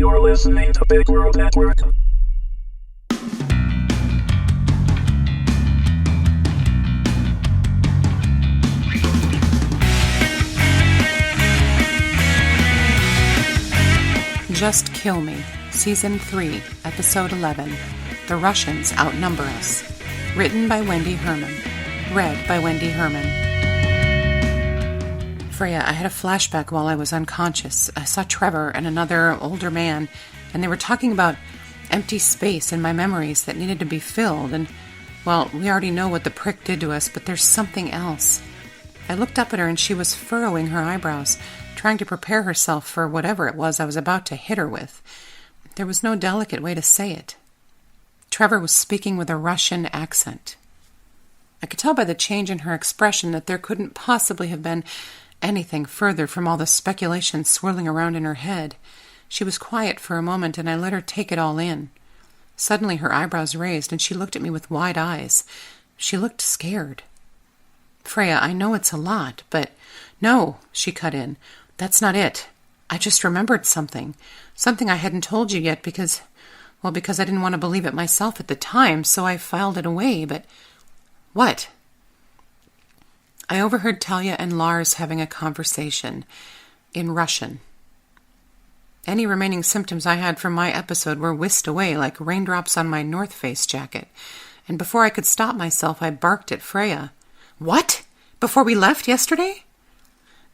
You're listening to Big World Network. Just Kill Me, Season 3, Episode 11, The Russians Outnumber Us. Written by Wendy Herman. Read by Wendy Herman. Freya, I had a flashback while I was unconscious. I saw Trevor and another older man, and they were talking about empty space in my memories that needed to be filled, and, well, we already know what the prick did to us, but there's something else. I looked up at her and she was furrowing her eyebrows, trying to prepare herself for whatever it was I was about to hit her with. There was no delicate way to say it. Trevor was speaking with a Russian accent. I could tell by the change in her expression that there couldn't possibly have been anything further from all the speculation swirling around in her head. She was quiet for a moment, and I let her take it all in. Suddenly her eyebrows raised, and she looked at me with wide eyes. She looked scared. Freya, I know it's a lot, but... No, she cut in. That's not it. I just remembered something. Something I hadn't told you yet because I didn't want to believe it myself at the time, so I filed it away, but... What? I overheard Talia and Lars having a conversation in Russian. Any remaining symptoms I had from my episode were whisked away like raindrops on my North Face jacket, and before I could stop myself, I barked at Freya. What? Before we left yesterday?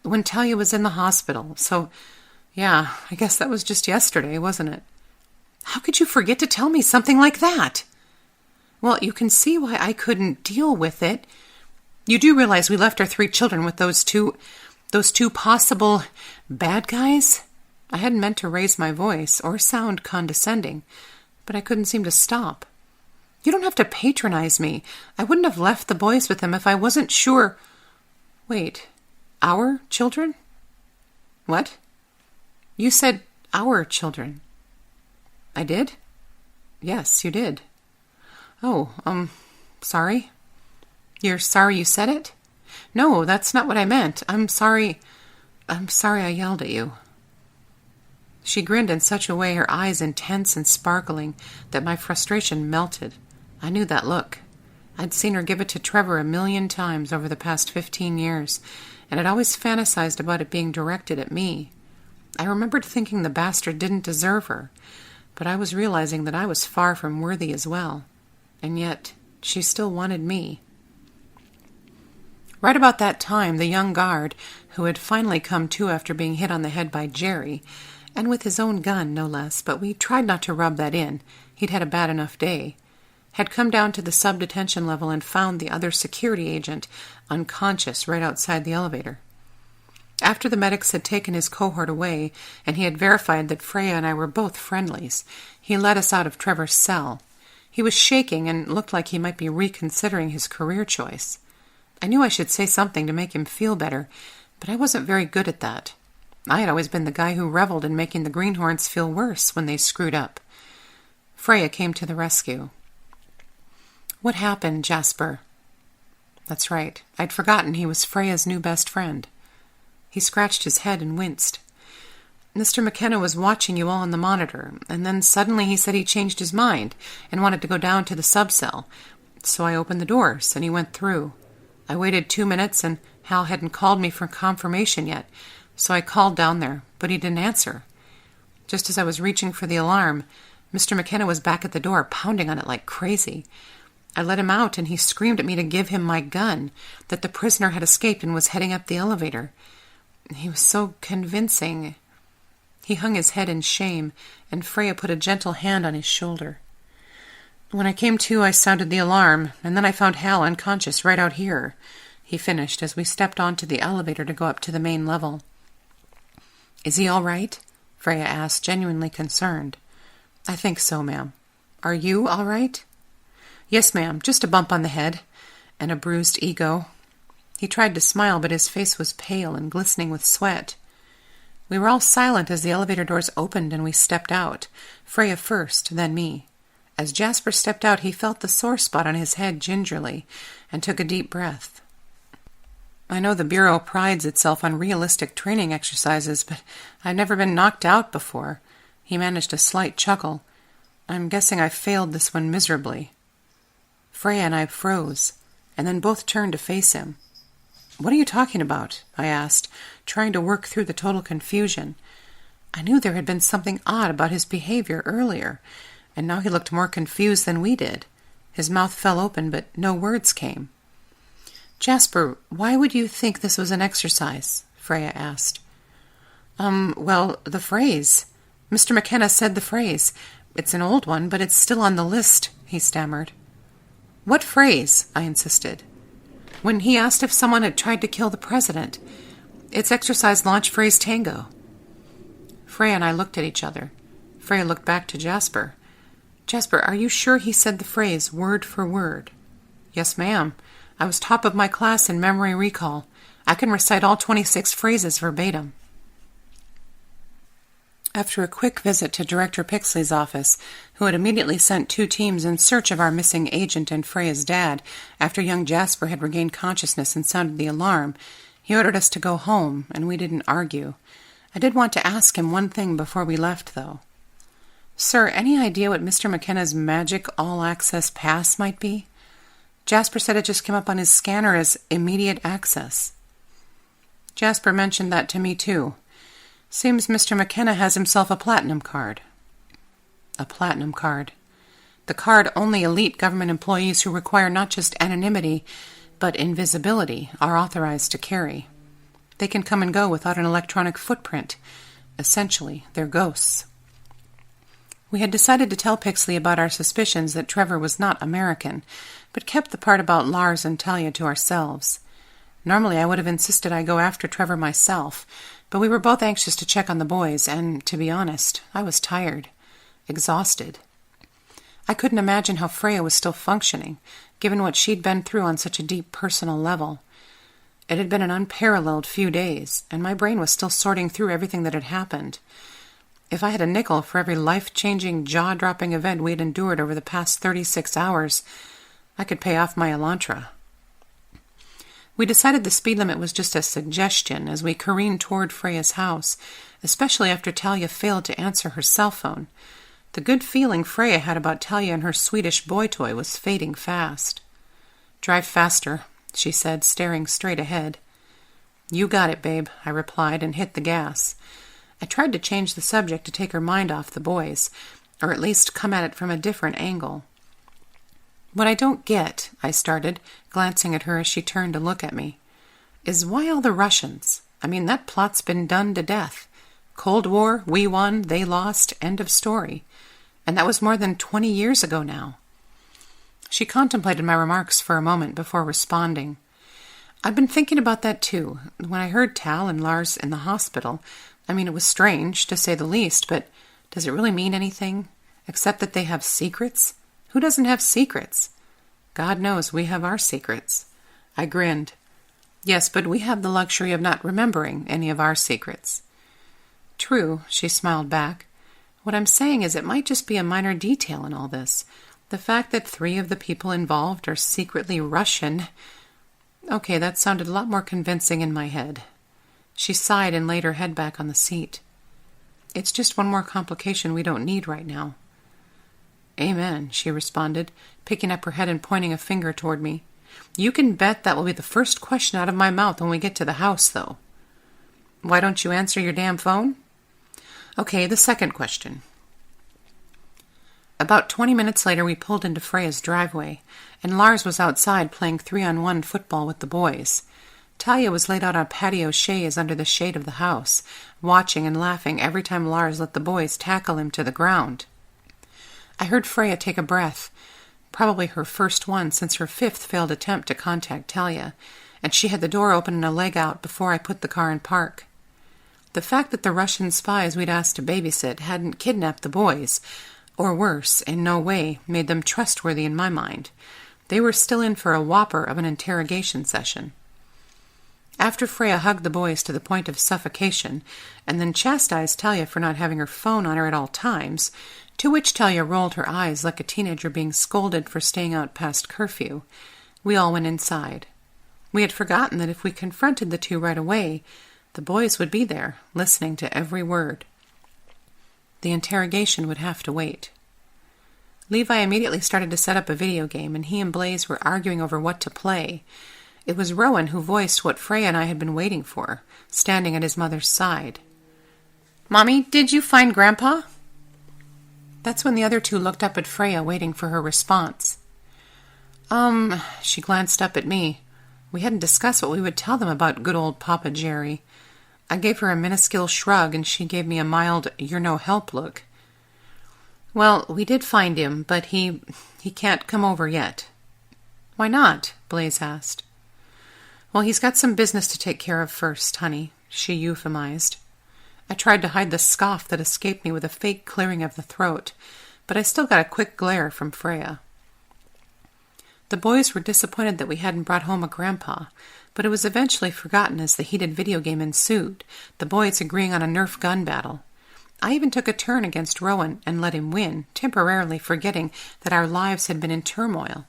When Talia was in the hospital, so, yeah, I guess that was just yesterday, wasn't it? How could you forget to tell me something like that? Well, you can see why I couldn't deal with it. You do realize we left our 3 children with those two possible bad guys? I hadn't meant to raise my voice or sound condescending, but I couldn't seem to stop. You don't have to patronize me. I wouldn't have left the boys with them if I wasn't sure... Wait, our children? What? You said our children. I did? Yes, you did. Oh, sorry? You're sorry you said it? No, that's not what I meant. I'm sorry I yelled at you. She grinned in such a way, her eyes intense and sparkling, that my frustration melted. I knew that look. I'd seen her give it to Trevor 1,000,000 times over the past 15 years, and I'd always fantasized about it being directed at me. I remembered thinking the bastard didn't deserve her, but I was realizing that I was far from worthy as well. And yet, she still wanted me. Right about that time, the young guard, who had finally come to after being hit on the head by Jerry, and with his own gun, no less, but we tried not to rub that in, he'd had a bad enough day, had come down to the sub-detention level and found the other security agent unconscious right outside the elevator. After the medics had taken his cohort away, and he had verified that Freya and I were both friendlies, he led us out of Trevor's cell. He was shaking and looked like he might be reconsidering his career choice. I knew I should say something to make him feel better, but I wasn't very good at that. I had always been the guy who reveled in making the Greenhorns feel worse when they screwed up. Freya came to the rescue. What happened, Jasper? That's right. I'd forgotten he was Freya's new best friend. He scratched his head and winced. Mr. McKenna was watching you all on the monitor, and then suddenly he said he changed his mind and wanted to go down to the subcell. So I opened the doors, and he went through. I waited 2 minutes, and Hal hadn't called me for confirmation yet, so I called down there, but he didn't answer. Just as I was reaching for the alarm, Mr. McKenna was back at the door, pounding on it like crazy. I let him out, and he screamed at me to give him my gun, that the prisoner had escaped and was heading up the elevator. He was so convincing. He hung his head in shame, and Freya put a gentle hand on his shoulder. When I came to, I sounded the alarm, and then I found Hal unconscious right out here, he finished as we stepped onto the elevator to go up to the main level. Is he all right? Freya asked, genuinely concerned. I think so, ma'am. Are you all right? Yes, ma'am, just a bump on the head, and a bruised ego. He tried to smile, but his face was pale and glistening with sweat. We were all silent as the elevator doors opened and we stepped out, Freya first, then me. As Jasper stepped out, he felt the sore spot on his head gingerly and took a deep breath. I know the Bureau prides itself on realistic training exercises, but I've never been knocked out before. He managed a slight chuckle. I'm guessing I failed this one miserably. Freya and I froze, and then both turned to face him. What are you talking about? I asked, trying to work through the total confusion. I knew there had been something odd about his behavior earlier, and now he looked more confused than we did. His mouth fell open, but no words came. Jasper, why would you think this was an exercise? Freya asked. Well, the phrase. Mr. McKenna said the phrase. It's an old one, but it's still on the list, he stammered. What phrase? I insisted. When he asked if someone had tried to kill the president. It's exercise launch phrase tango. Freya and I looked at each other. Freya looked back to Jasper. Jasper, are you sure he said the phrase word for word? Yes, ma'am. I was top of my class in memory recall. I can recite all 26 phrases verbatim. After a quick visit to Director Pixley's office, who had immediately sent 2 teams in search of our missing agent and Freya's dad after young Jasper had regained consciousness and sounded the alarm, he ordered us to go home, and we didn't argue. I did want to ask him one thing before we left, though. Sir, any idea what Mr. McKenna's magic all-access pass might be? Jasper said it just came up on his scanner as immediate access. Jasper mentioned that to me, too. Seems Mr. McKenna has himself a platinum card. A platinum card. The card only elite government employees who require not just anonymity, but invisibility are authorized to carry. They can come and go without an electronic footprint. Essentially, they're ghosts. We had decided to tell Pixley about our suspicions that Trevor was not American, but kept the part about Lars and Talia to ourselves. Normally I would have insisted I go after Trevor myself, but we were both anxious to check on the boys, and, to be honest, I was tired, exhausted. I couldn't imagine how Freya was still functioning, given what she'd been through on such a deep personal level. It had been an unparalleled few days, and my brain was still sorting through everything that had happened. If I had a nickel for every life-changing, jaw-dropping event we'd endured over the past 36 hours, I could pay off my Elantra. We decided the speed limit was just a suggestion as we careened toward Freya's house, especially after Talia failed to answer her cell phone. The good feeling Freya had about Talia and her Swedish boy toy was fading fast. Drive faster, she said, staring straight ahead. You got it, babe, I replied and hit the gas. I tried to change the subject to take her mind off the boys, or at least come at it from a different angle. What I don't get, I started, glancing at her as she turned to look at me, is why all the Russians? I mean, that plot's been done to death. Cold War, we won, they lost, end of story. And that was more than 20 years ago now. She contemplated my remarks for a moment before responding. I've been thinking about that too. When I heard Tal and Lars in the hospital, I mean, it was strange, to say the least, but does it really mean anything? Except that they have secrets? Who doesn't have secrets? God knows we have our secrets. I grinned. Yes, but we have the luxury of not remembering any of our secrets. True, she smiled back. What I'm saying is it might just be a minor detail in all this. The fact that 3 of the people involved are secretly Russian. Okay, that sounded a lot more convincing in my head. She sighed and laid her head back on the seat. It's just one more complication we don't need right now. Amen, she responded, picking up her head and pointing a finger toward me. You can bet that will be the first question out of my mouth when we get to the house, though. Why don't you answer your damn phone? Okay, the second question. About 20 minutes later, we pulled into Freya's driveway, and Lars was outside playing 3-on-1 football with the boys. Talia was laid out on patio chaise under the shade of the house, watching and laughing every time Lars let the boys tackle him to the ground. I heard Freya take a breath, probably her first one since her 5th failed attempt to contact Talia, and she had the door open and a leg out before I put the car in park. The fact that the Russian spies we'd asked to babysit hadn't kidnapped the boys, or worse, in no way made them trustworthy in my mind. They were still in for a whopper of an interrogation session. After Freya hugged the boys to the point of suffocation, and then chastised Talia for not having her phone on her at all times, to which Talia rolled her eyes like a teenager being scolded for staying out past curfew, we all went inside. We had forgotten that if we confronted the 2 right away, the boys would be there, listening to every word. The interrogation would have to wait. Levi immediately started to set up a video game, and he and Blaze were arguing over what to play. It was Rowan who voiced what Freya and I had been waiting for, standing at his mother's side. "Mommy, did you find Grandpa?" That's when the other two looked up at Freya, waiting for her response. She glanced up at me. We hadn't discussed what we would tell them about good old Papa Jerry. I gave her a minuscule shrug, and she gave me a mild, "you're no help" look. "Well, we did find him, but he can't come over yet." "Why not?" Blaze asked. "Well, he's got some business to take care of first, honey," she euphemized. I tried to hide the scoff that escaped me with a fake clearing of the throat, but I still got a quick glare from Freya. The boys were disappointed that we hadn't brought home a grandpa, but it was eventually forgotten as the heated video game ensued, the boys agreeing on a Nerf gun battle. I even took a turn against Rowan and let him win, temporarily forgetting that our lives had been in turmoil,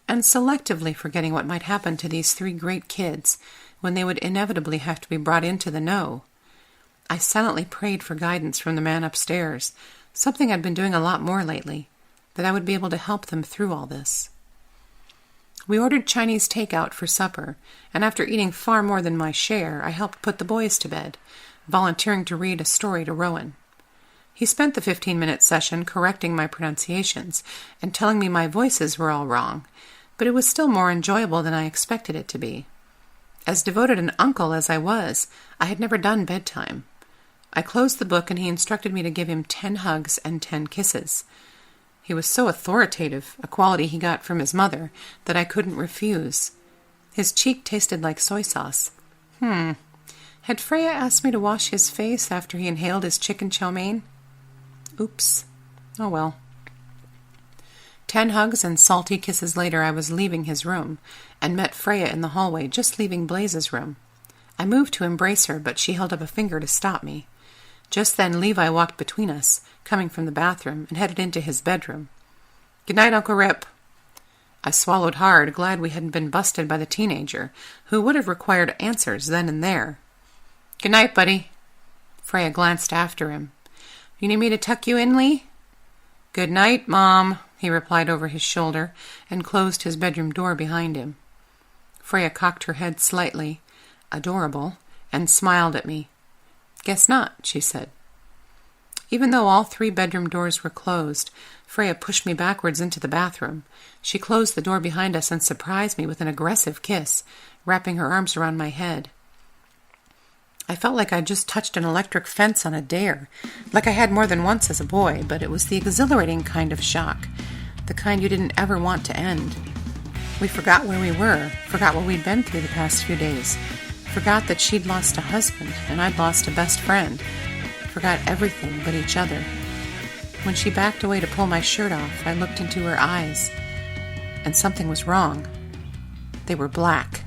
and selectively forgetting what might happen to these three great kids when they would inevitably have to be brought into the know. I silently prayed for guidance from the man upstairs, something I'd been doing a lot more lately, that I would be able to help them through all this. We ordered Chinese takeout for supper, and after eating far more than my share, I helped put the boys to bed, volunteering to read a story to Rowan. He spent the 15-minute session correcting my pronunciations and telling me my voices were all wrong, but it was still more enjoyable than I expected it to be. As devoted an uncle as I was, I had never done bedtime. I closed the book, and he instructed me to give him 10 hugs and 10 kisses. He was so authoritative, a quality he got from his mother, that I couldn't refuse. His cheek tasted like soy sauce. Had Freya asked me to wash his face after he inhaled his chicken chow mein? Oops. Oh well. 10 hugs and salty kisses later, I was leaving his room, and met Freya in the hallway, just leaving Blaze's room. I moved to embrace her, but she held up a finger to stop me. Just then, Levi walked between us, coming from the bathroom, and headed into his bedroom. "Good night, Uncle Rip." I swallowed hard, glad we hadn't been busted by the teenager, who would have required answers then and there. "Good night, buddy." Freya glanced after him. "You need me to tuck you in, Lee?" "Good night, Mom," he replied over his shoulder, and closed his bedroom door behind him. Freya cocked her head slightly, adorable, and smiled at me. "Guess not," she said. Even though all 3 bedroom doors were closed, Freya pushed me backwards into the bathroom. She closed the door behind us and surprised me with an aggressive kiss, wrapping her arms around my head. I felt like I'd just touched an electric fence on a dare, like I had more than once as a boy, but it was the exhilarating kind of shock, the kind you didn't ever want to end. We forgot where we were, forgot what we'd been through the past few days, forgot that she'd lost a husband and I'd lost a best friend, forgot everything but each other. When she backed away to pull my shirt off, I looked into her eyes, and something was wrong. They were black.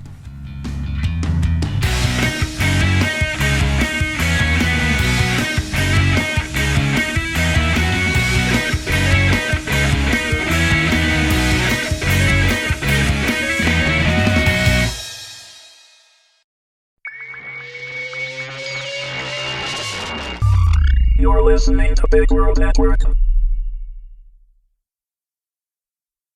You're listening to Big World Network.